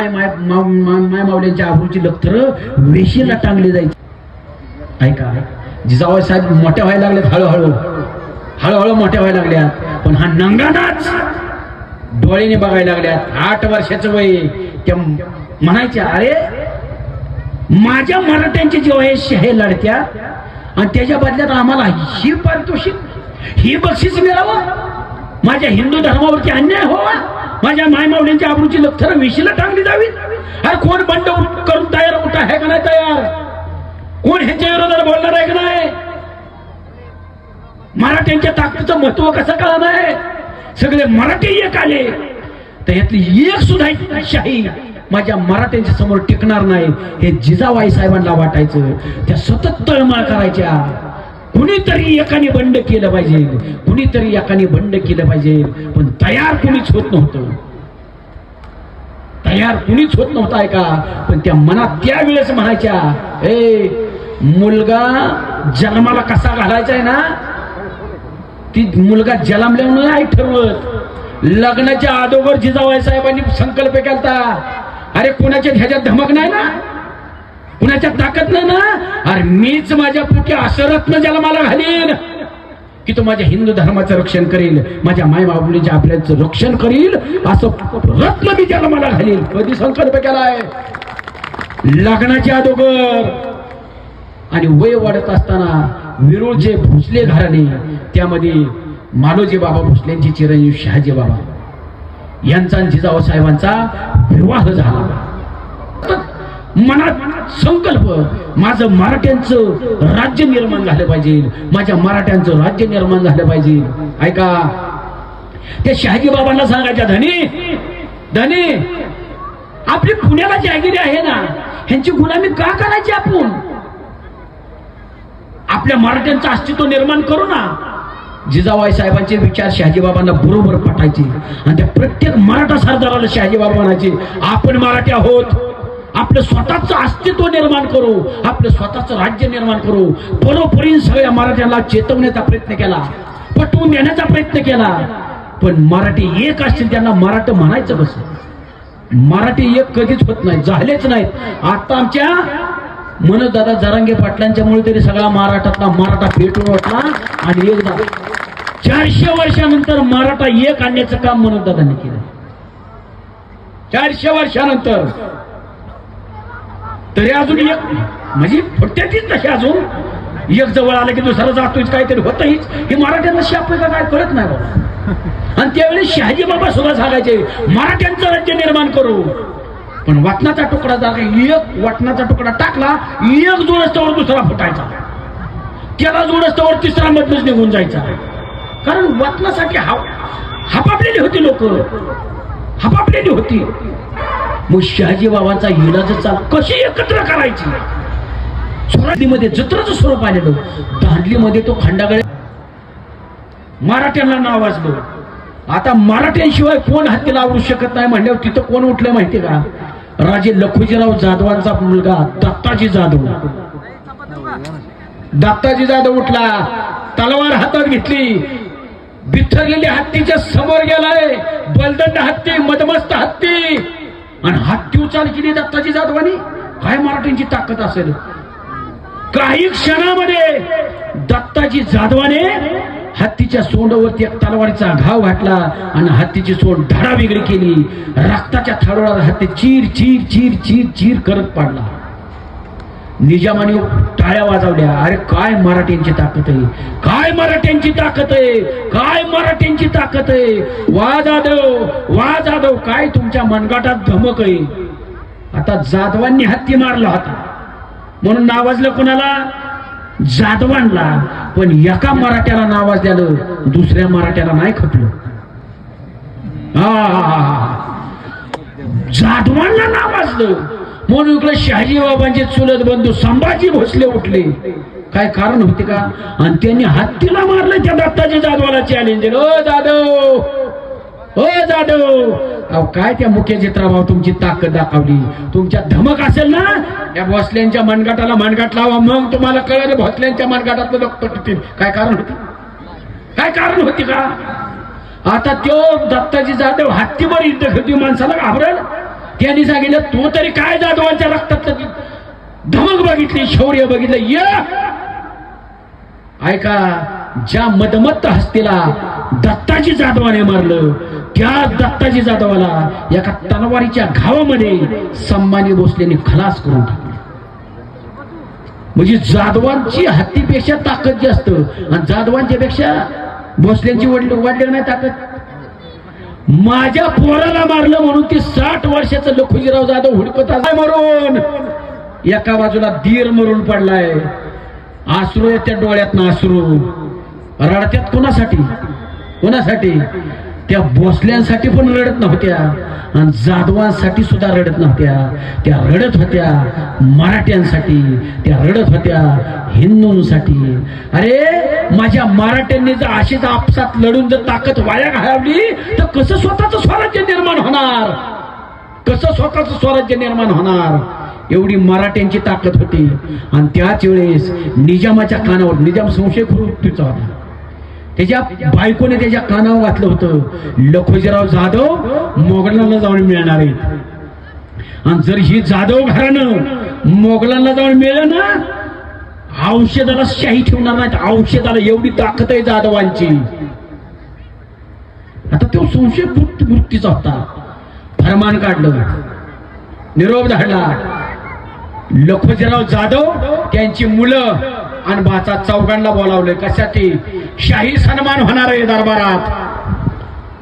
माय मावल्यांच्या आबरूची लखतर वेशीला टांगली जायची. ऐका, जिजाबाई साहेब मोठ्या व्हायला लागल्यात, हळूहळू मोठ्या व्हायला लागल्यात. पण हा नंगानाच डोळ्याने बघायला लागल्यात. 8 वर्षाचं वय. त्या म्हणायच्या, अरे माझ्या मराठ्यांचे जेव्हा हे लढत्या आणि त्याच्या बदल्यात आम्हाला ही पारितोषिक, ही बक्षीस मिळावं, माझ्या हिंदू धर्मावरती अन्याय व्हावा, माझ्या मायमावल्यांच्या आबरूची लखतर वेशीला टांगली जावी. अरे कोण बंड करून तयार उठा आहे का नाही तयार? कोण ह्याच्या विरोधात बोलणार आहे का नाही? मराठ्यांच्या ताकदीचं महत्व कसं कळलं नाही? सगळे मराठी एक आले तर यातली एक सुद्धा शाही माझ्या मराठ्यांच्या समोर टिकणार नाही हे जिजाबाई साहेबांना वाटायचं. त्या सतत तळमळ करायच्या, कुणीतरी एकाने बंड केलं पाहिजे, कुणीतरी एकाने बंड केलं पाहिजे. पण तयार कुणीच होत नव्हतं, तयार कुणीच होत नव्हतं. ऐका, पण त्या मनात त्यावेळेस म्हणायच्या, ए मुलगा जन्माला कसा घालायचा आहे ना, ती मुलगा जन्मल्यावर नाही ठरवत. लग्नाच्या अगोदर जिजाबाई साहेबांनी संकल्प केलता. अरे कुणाच्या ह्याच्यात धमक नाही ना, कुणाच्या ताकद नाही ना, अरे मीच माझ्या पोटी असं रत्न जन्माला घालीन की तो माझ्या हिंदू धर्माचं रक्षण करील, माझ्या मायबाबुलीच्या आपल्याचं रक्षण करील, असं रत्न मी जन्माला घालील. कधी संकल्प केलाय? लग्नाच्या अगोदर. आणि वय वाढत असताना विरोळचे भोसले घराणे, त्यामध्ये मालोजी बाबा भोसलेंची चिरंजीव शहाजी बाबा यांचा आणि जिजाऊ साहेबांचा विवाह झाला. मनात संकल्प, माझं मराठ्यांचं राज्य निर्माण झालं पाहिजे, माझ्या मराठ्यांचं राज्य निर्माण झालं पाहिजे. ऐका, ते शहाजी बाबांना सांगायच्या, धनी आपली पुण्याला जागिरी आहे ना, ह्यांची गुलामी का करायची? आपण आपल्या मराठ्यांचं अस्तित्व निर्माण करू ना. जिजाबाई साहेबांचे विचार शहाजी बाबांना बरोबर पटायचे आणि त्या प्रत्येक मराठा सरदाराला शहाजी बाबा म्हणायचे, आपण मराठी आहोत, आपलं स्वतःचं अस्तित्व निर्माण करू, आपलं स्वतःचं राज्य निर्माण करू. बरोबरीने सगळ्या मराठ्यांना चेतवण्याचा प्रयत्न केला, पटवून देण्याचा प्रयत्न केला. पण मराठी एक असतील त्यांना मराठी म्हणायचं कसं? मराठी एक कधीच होत नाही, झालेच नाहीत. आता आमच्या मनोज दादा जरांगे पाटलांच्या मुळे तरी सगळा मराठा पेटून वाटला. आणि एकदा 400 वर्षानंतर मराठा एक आणण्याचं काम मनोज दादांनी केलं. 400 वर्षानंतर तरी अजून एक म्हणजे फुटत्याचीच तशी अजून एक जवळ आलं की दुसरा जातोय, काहीतरी होतहीच. हे मराठ्यांना शाप का काय कळत नाही बाबा. आणि त्यावेळी शहाजी बाबा सुद्धा सांगायचे, मराठ्यांचं राज्य निर्माण करू. पण वाटणाचा तुकडा एक वाटणाचा तुकडा टाकला, एक जोडस्तावर दुसरा फुटायचा, त्याला जोडस्तावर तिसरा मधनच निघून जायचा. कारण वाटणासाठी हापापलेली होती, लोक हापापलेली होती. मग शहाजी बाबांचा इलाज चाल कशी एकत्र करायची. सोराडीमध्ये जत्राचं स्वरूप आलेलं, दांडलीमध्ये तो खंडागळे मराठ्यांना नाव वाजलं. आता मराठ्यांशिवाय कोण हत्तीला आवरू शकत नाही म्हणल्यावर तिथं कोण उठलं माहितीये का? राजे लखुजीराव जाधवांचा मुलगा दत्ताजी जाधव. दत्ताजी जाधव उठला, तलवार हातात घेतली, बिथरलेल्या हत्तीच्या समोर गेलाय. बलदंड हत्ती, मदमस्त हत्ती, आणि हत्ती उचाल केली दत्ताजी जाधवांनी. काय मराठ्यांची ताकद असेल! काही क्षणामध्ये दत्ताजी जाधवाने हत्तीच्या सोंडावरती एक तलवारीचा घाव घातला आणि हत्तीची सोंड धडा वेगळी केली. रक्ताच्या थारोळाला हत्ती चीर चीर चीर चीर चीर करत पाडला. निजामाने टाळ्या वाजवल्या. अरे काय मराठ्यांची ताकद आहे, काय मराठ्यांची ताकद आहे, काय मराठ्यांची ताकद आहे. वा जाधव, काय तुमच्या मनगटात धमक आहे. आता जाधवांनी हत्ती मारला होता म्हणून नावाजलं कोणाला? जाधवांना. पण एका मराठ्याला नावाजल्यानं दुसऱ्या मराठ्याला नाही खपलं. जाधवांना नावाजलं म्हणून इकडे शहाजी बाबांचे चुलत बंधू संभाजी भोसले उठले. काय कारण होते का? आणि त्यांनी हत्तीला मारलं त्या दत्ताजी जाधवाला चॅलेंज दिलं. ओ जाधव, काय त्या मुख्य चित्राभाव तुमची ताकद दाखवली. तुमच्या धमक असेल ना, या भोसल्यांच्या मनगटाला मनगट लावा, मग तुम्हाला कळलं भोसल्यांच्या मनगटातलं रक्त. काय कारण होती? काय कारण होती का? आता तो दत्ताजी जाधव हत्तीवर युद्ध घेतोय, माणसाला घाबरेल. त्यांनी सांगितलं तो तरी काय जाधवांच्या रक्तात धमक बघितली, शौर्य बघितलं. ऐका, ज्या मदमत्त हस्तीला दत्ताजी जाधवाने मारलं, त्या दत्ताजी जाधवाला एका तलवारीच्या घावामध्ये संभाजी भोसलेने खलास करून टाकलं. म्हणजे जाधवांची हत्तीपेक्षा ताकद जास्त, आणि जाधवांच्या पेक्षा भोसल्यांची वाढली नाही ताकद. माझ्या पोराला मारलं म्हणून ती 60 वर्षाचं लखुजीराव जाधव हुडकत आहे मरून. एका बाजूला धीर मरून पडलाय, आसरू येत्या डोळ्यात आसरू. रडत्यात कोणासाठी? कोणासाठी? त्या भोसल्यांसाठी पण रडत नव्हत्या, आणि जाधवांसाठी सुद्धा रडत नव्हत्या. त्या रडत होत्या मराठ्यांसाठी, त्या रडत होत्या हिंदूंसाठी. अरे माझ्या मराठ्यांनी जर अशीच आपसात लढून जर ताकद वाया घालवली तर कसं स्वतःचं स्वराज्य निर्माण होणार? कसं स्वतःचं स्वराज्य निर्माण होणार? एवढी मराठ्यांची ताकद होती. आणि त्याच वेळेस निजामाच्या कानावर, निजाम संशय वृत्तीचा होता, त्याच्या बायकोने त्याच्या कानावर घातलं होतं, लखुजीराव जाधव मोगलांना जाऊन मिळणार आहेत. आणि जर ही जाधव घराणं मोगलांना जाऊन मिळलं ना, औषधाला शाही ठेवणार नाहीत. औषधाला एवढी ताकद आहे जाधवांची. आता तो संशय वृत्तीचा होता. फरमान काढलं, निरोप धाडला. लखुजीराव जाधव त्यांची मुलं आणि भाचा चौघांना बोलावले. कशासाठी? शाही सन्मान होणार आहे दरबारात.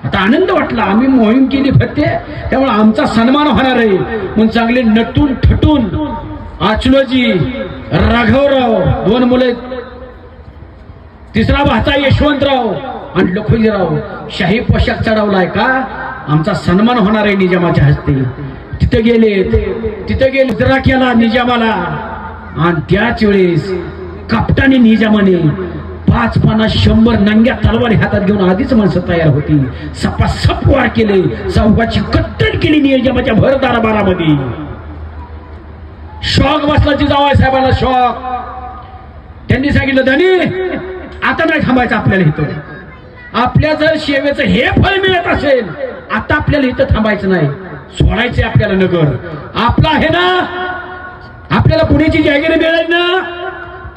आता आनंद वाटला, आम्ही मोहीम केली फत्ते, त्यामुळे आमचा सन्मान होणार आहे. म्हणून चांगले नटून ठटून आचलोजी, राघवराव 2 मुले, तिसरा भाचा यशवंतराव आणि लखुजीराव शाही पोशाख चढवलाय. का? आमचा सन्मान होणार आहे निजामाच्या हस्ते. तिथे गेले उजरा केला निजामाला. आणि त्याच वेळेस कपटाने निजामाने 5-50-100 नंग्या तलवारी हातात घेऊन आधीच माणसं तयार होती. सपासप वार केले, चौघाची कत्तल केली निजामाच्या भर दरबारामध्ये. शॉक बसला जिजाबाई साहेबांना, शॉक. त्यांनी सांगितलं, धनी आता नाही थांबायचं आपल्याला इथं. आपल्या जर सेवेचं हे फळ मिळत असेल, आता आपल्याला इथं थांबायचं नाही, सोडायचे आपल्याला नगर. आपला आहे ना, आपल्याला पुण्याची जागीर मिळेल ना,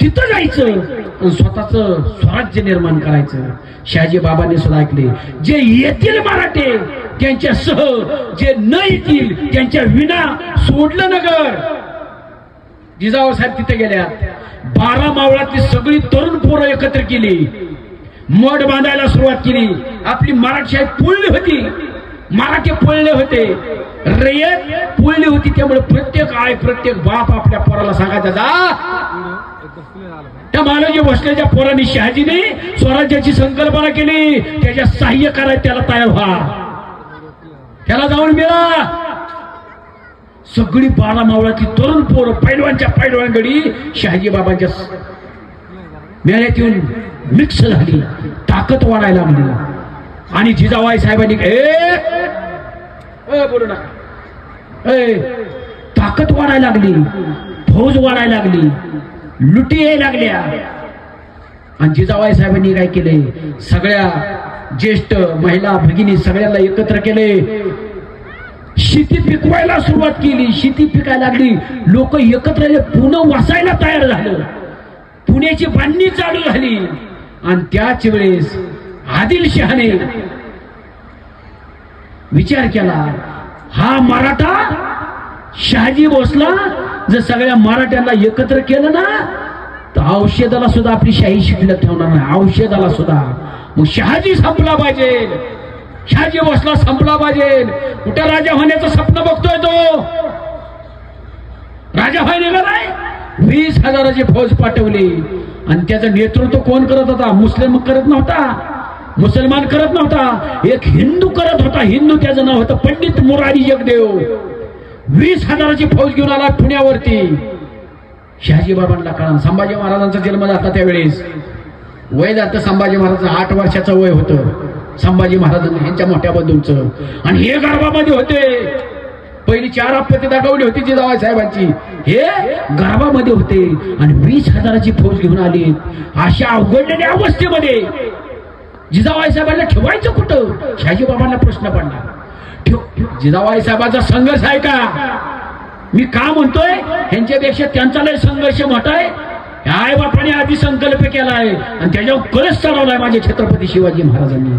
तिथं जायचं, स्वतःच स्वराज्य निर्माण करायचं. शहाजी बाबांनी सुद्धा ऐकले, जे येतील मराठे त्यांच्यासह, जे न येतील त्यांच्या विना सोडलं नगर. जिजाऊ साहेब तिथे गेल्या. 12 मावळातली सगळी तरुण पोरं एकत्र केली, मठ बांधायला सुरुवात केली. आपली मराठशाही पुळली होती, मराठी पळले होते, रयत पुळली होती. त्यामुळे प्रत्येक आई, प्रत्येक बाप आपल्या पोराला सांगायचा, जा. त्या मालोजी भोसलेच्या पोरांनी, शहाजीने स्वराज्याची संकल्पना केली, त्याच्या सहाय्य करायला त्याला तयार व्हा, त्याला जाऊन मिळा. सगळी 12 मावळातली तरुण पोरं पैलवानच्या पैलवानगडी शहाजी बाबांच्या मेळ्यात येऊन मिक्स झाली, ताकद वाढायला लागली. आणि जिजाबाई साहेबांनी बोलू नका, ताकद वाढायला लागली, फौज वाढायला लागली, लुटी यायला लागल्या. आणि जिजाबाई साहेबांनी काय केले, सगळ्या ज्येष्ठ महिला भगिनी सगळ्यांना एकत्र केले, शेती पिकवायला सुरुवात केली. शेती पिकायला लागली, लोक एकत्र आले, पुणे वसायला तयार झालं, पुण्याची बांधणी चालू झाली. आणि त्याच वेळेस आदिलशहाने विचार केला, हा मराठा शहाजी भोसला जर सगळ्या मराठ्यांना एकत्र केलं ना, तर औषधाला सुद्धा आपली शाही शिल्लक ठेवणार नाही, औषधाला सुद्धा. मग शहाजी संपला पाहिजे, शहाजी भोसला संपला पाहिजे. कुठं राजा होण्याचं स्वप्न बघतोय तो? राजा व्हायला निघालाय. 20,000ची फौज पाठवली. आणि त्याचं नेतृत्व कोण करत होता? मुस्लिम करत नव्हता, मुसलमान करत नव्हता, एक हिंदू करत होता. हिंदू, त्याचं नाव होतं पंडित मुरारी जगदेव. 20,000ची फौज घेऊन आला पुण्यावरती. शहाजी बाबांना कळा, संभाजी महाराजांचा जन्म झाला त्यावेळेस, वय जातं संभाजी महाराजांचं 8 वर्षाचं वय होतं संभाजी महाराजांना, यांच्या मोठ्या बंधूंचं. आणि हे गर्भामध्ये होते. पहिली 4 आपत्ती दाखवली होती जिजाबाई साहेबांची, हे गर्भामध्ये होते. आणि 20,000ची फौज घेऊन आली. अशा अवघडलेल्या अवस्थेमध्ये जिजाबाई साहेबांना ठेवायचं कुठं? शहाजी बाबांना प्रश्न पडला. जिजाबाई साहेबांचा संघर्ष आहे का? मी का म्हणतोय, ह्यांच्यापेक्षा त्यांचा लय संघर्ष मोठा आहे. आई बापाने आधी संकल्प केलाय आणि त्याच्यावर कलश चढवलाय माझे छत्रपती शिवाजी महाराजांनी.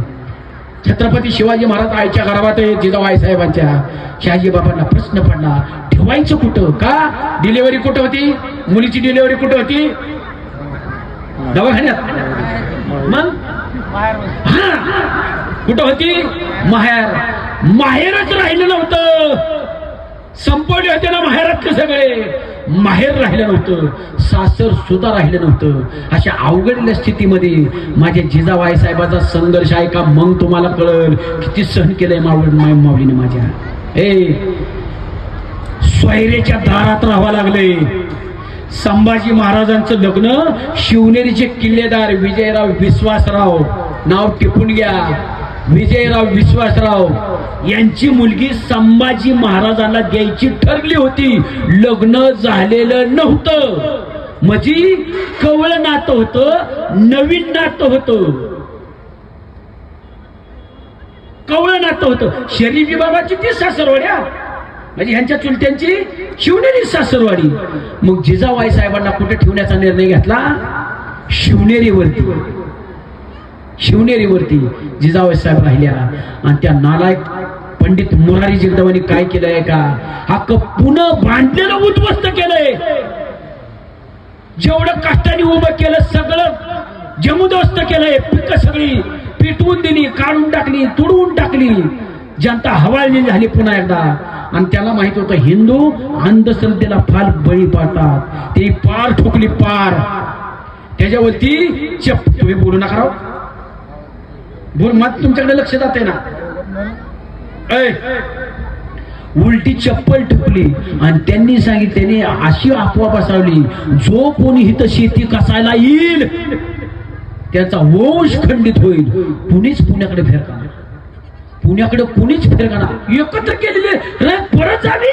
छत्रपती शिवाजी महाराज आईच्या घरात जिजाबाई साहेबांच्या. शहाजी बाबांना प्रश्न पडला, ठेवायचं कुठं? का डिलिव्हरी कुठं होती? मुलीची डिलिव्हरी कुठं होती? दवाखान्यात. मग कुठं होती? माहेर. माहेरच राहिलं नव्हतं. संपवले होते ना माहेरातले सगळे. माहेर राहिलं नव्हतं, सासर सुद्धा राहिलं नव्हतं. अशा अवघड स्थितीमध्ये माझ्या जिजाबाई साहेबांचा संघर्ष आहे का? मग तुम्हाला कळल किती सहन केलंय माऊलीने माझ्या. सोयरेच्या दारात राहावं लागले. संभाजी महाराजांचं लग्न शिवनेरीचे किल्लेदार विजयराव विश्वासराव, नाव टिपून घ्या, विजयराव विश्वासराव यांची मुलगी संभाजी महाराजांना द्यायची ठरली होती. लग्न झालेलं नव्हतं. म्हणजे कवळ नातं होतं, नवीन नातं होतं, कवळ नातं होतं. शरीफी बाबाची ती सासरवाड्या, म्हणजे ह्यांच्या चुलत्यांची शिवनेरी सासरवाडी. मग जिजाबाई साहेबांना कुठे ठेवण्याचा निर्णय घेतला? शिवनेरीवरती. शिवनेरीवरती जिजाबाई साहेब राहिल्या. आणि त्या नालायक पंडित मोरारी जगदवानी काय केलंय का? हक्क पुन्हा बांधलेलं उद्ध्वस्त केलंय. जेवढं कष्टाने उभं केलं सगळं जमुदोस्त केलंय. पिकं सगळी पिटवून दिली, काढून टाकली, तुडवून टाकली. जनता हवालदिल झाली पुन्हा एकदा. आणि त्याला माहित होतं हिंदू अंधश्रद्धेला फार बळी पाडतात. ती पार ठोकली, पार. त्याच्यावरती तुम्ही बोलू नका राव, बोल मत तुमच्याकडे लक्ष जाते ना. उलटी चप्पल ठोकली आणि त्यांनी सांगितले, अशी अफवा बसवली, जो कोणी हित शेती कसायला येईल त्याचा वंश खंडित होईल. कुणीच पुण्याकडे फिरकणार, पुण्याकडे कुणीच फिरकणार. एकत्र केलेले परत जावी,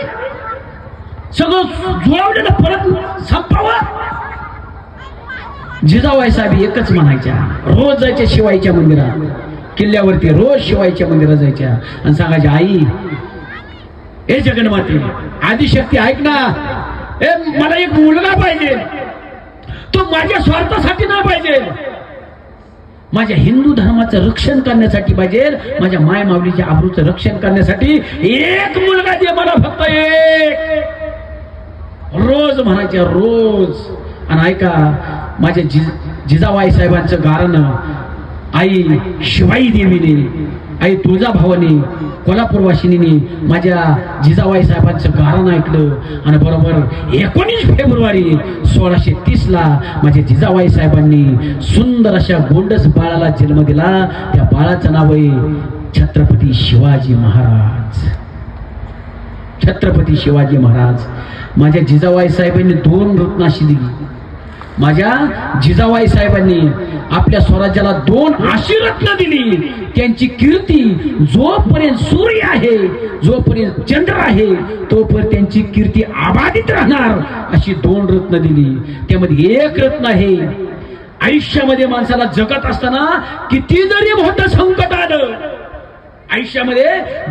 सगळं जुळवलेलं परत संपावं. जिजाबाई साहेब एकच म्हणायच्या, रोज जायच्या शिवाईच्या मंदिरात, किल्ल्यावरती रोज शिवाईच्या मंदिरात जायच्या आणि सांगायच्या, आई हे जगन्माते आदिशक्ती ऐक ना, मला एक मुलगा पाहिजे. तो माझ्या स्वार्थासाठी नाही पाहिजे, माझ्या हिंदू धर्माचं रक्षण करण्यासाठी पाहिजे, माझ्या माय माऊलीच्या आबरूचं रक्षण करण्यासाठी एक मुलगा दे मला, फक्त एक. रोज म्हणायच्या, रोज. आणि ऐका, माझ्या जिजाबाई साहेबांचं गाणं आई शिवाई देवीने, आई तुळजाभवानी कोल्हापूरवासिनीने माझ्या जिजाबाई साहेबांचं गाणं ऐकलं. आणि बरोबर 19 फेब्रुवारी 1630 माझ्या जिजाबाई साहेबांनी सुंदर अशा गोंडस बाळाला जन्म दिला. त्या बाळाचं नाव आहे छत्रपती शिवाजी महाराज. छत्रपती शिवाजी महाराज. माझ्या जिजाबाई साहेबांनी 2 रत्नाशी दिली. माझ्या जिजाबाई साहेबांनी आपल्या स्वराज्याला 2 अशी रत्न दिली. त्यांची कीर्ती जोपर्यंत सूर्य आहे, जोपर्यंत चंद्र आहे, तोपर्यंत त्यांची कीर्ती अबाधित राहणार, अशी 2 रत्न दिली. त्यामध्ये एक रत्न आहे, आयुष्यामध्ये माणसाला जगत असताना किती जरी मोठं संकट आलं, आयुष्यामध्ये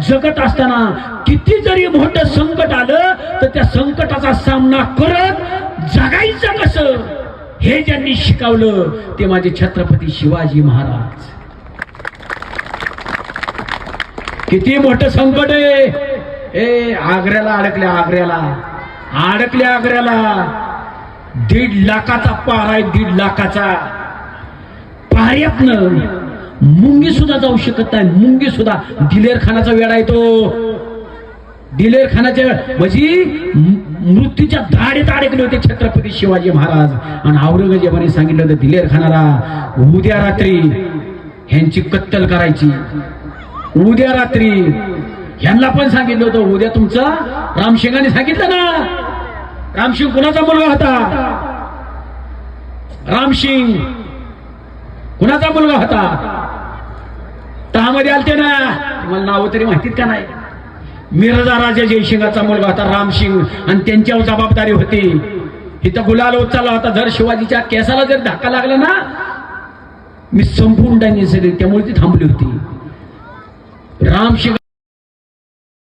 जगत असताना किती जरी मोठं संकट आलं तर त्या संकटाचा सामना करत जगायचं कसं, हे ज्यांनी शिकवलं ते माझे छत्रपती शिवाजी महाराज. किती मोठं संकट आहे. आग्र्याला अडकल्या, आग्र्याला 1.5 लाखाचा पार आहे, 1.5 लाखाचा. पाऱ्यातनं मुंगी सुद्धा जाऊ शकत नाही, मुंगी सुद्धा. दिलेर खानाचा वेळा आहे तो. दिलेर खानाच्या म्हणजे मृत्यूच्या धाडीत अडकले होते छत्रपती शिवाजी महाराज. आणि औरंगजेबाने सांगितलं होतं दिलेर खानाला, उद्या रात्री ह्यांची कत्तल करायची. उद्या रात्री ह्यांना पण सांगितलं होतं, उद्या तुमचा. रामसिंगाने सांगितलं ना, रामसिंग कुणाचा मुलगा होता? रामसिंग कुणाचा मुलगा होता? तहामध्ये आलते ना, तुम्हाला नाव तरी माहितीत का नाही? मिर्झा राजा जयसिंगाचा मुलगा होता रामसिंग. आणि त्यांच्यावर जबाबदारी होती, इथं गुलाल उचलला होता. जर शिवाजीच्या केसाला जर धक्का लागला ना, मी संपूर्ण टाइम, त्यामुळे ती थांबली होती. रामसिंग